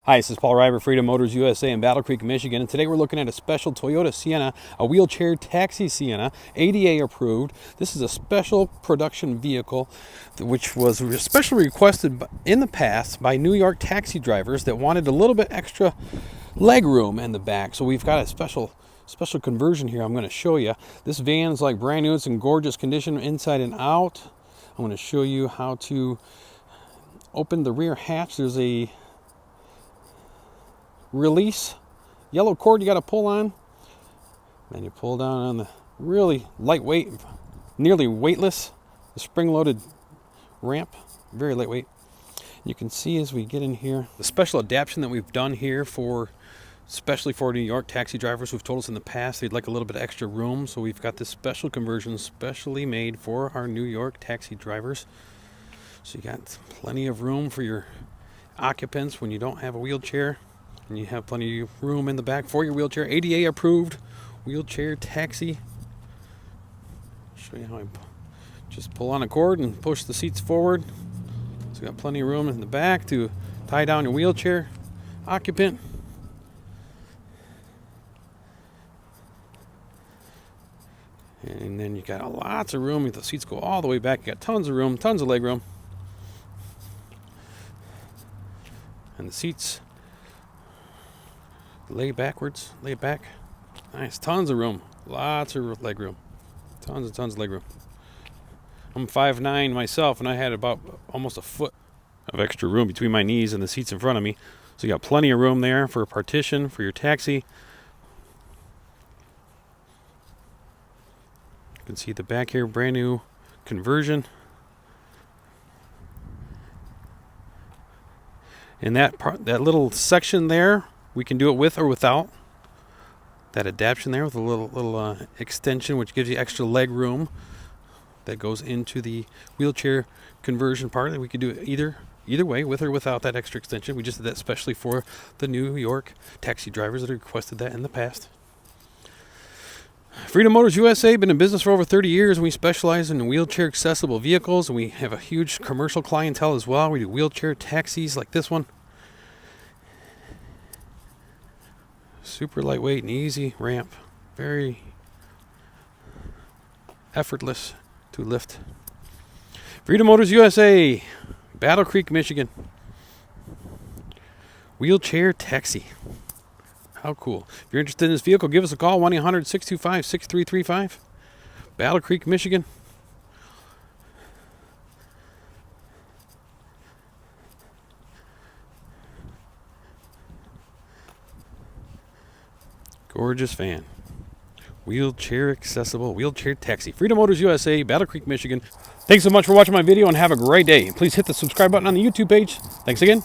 Hi, this is Paul River, Freedom Motors USA in Battle Creek, Michigan, and today we're looking at a special Toyota Sienna, a wheelchair taxi Sienna, ADA approved. This is a special production vehicle which was especially requested in the past by New York taxi drivers that wanted a little bit extra leg room in the back. So we've got a special conversion here I'm going to show you. This van's like brand new. It's in gorgeous condition inside and out. I'm going to show you how to open the rear hatch. There's a release yellow cord you got to pull on, and you pull down on the really lightweight, nearly weightless, the spring-loaded ramp, very lightweight. You can see as we get in here the special adaptation that we've done here for especially for New York taxi drivers who've told us in the past they'd like a little bit of extra room. So we've got this special conversion specially made for our New York taxi drivers. So you got plenty of room for your occupants when you don't have a wheelchair. And you have plenty of room in the back for your wheelchair. ADA approved wheelchair taxi. I'll show you how I just pull on a cord and push the seats forward. So you got plenty of room in the back to tie down your wheelchair occupant. And then you got lots of room. The seats go all the way back. You got tons of room, tons of leg room. And the seats lay backwards, lay back. Nice, tons of room, lots of leg room, tons and tons of leg room. I'm 5'9" myself, and I had about almost a foot of extra room between my knees and the seats in front of me. So you got plenty of room there for a partition for your taxi. You can see the back here, brand new conversion. And that part, that little section there, we can do it with or without that adaptation there, with a little extension which gives you extra leg room that goes into the wheelchair conversion part. We could do it either way, with or without that extra extension. We just did that especially for the New York taxi drivers that have requested that in the past. Freedom Motors USA, been in business for over 30 years, and we specialize in wheelchair accessible vehicles, and we have a huge commercial clientele as well. We do wheelchair taxis like this one. Super lightweight and easy ramp, very effortless to lift. Freedom Motors USA, Battle Creek, Michigan. Wheelchair taxi. How cool. If you're interested in this vehicle, give us a call, 1-800-625-6335. Battle Creek, Michigan. Gorgeous van. Wheelchair accessible, wheelchair taxi. Freedom Motors USA, Battle Creek, Michigan. Thanks so much for watching my video, and have a great day. Please hit the subscribe button on the YouTube page. Thanks again.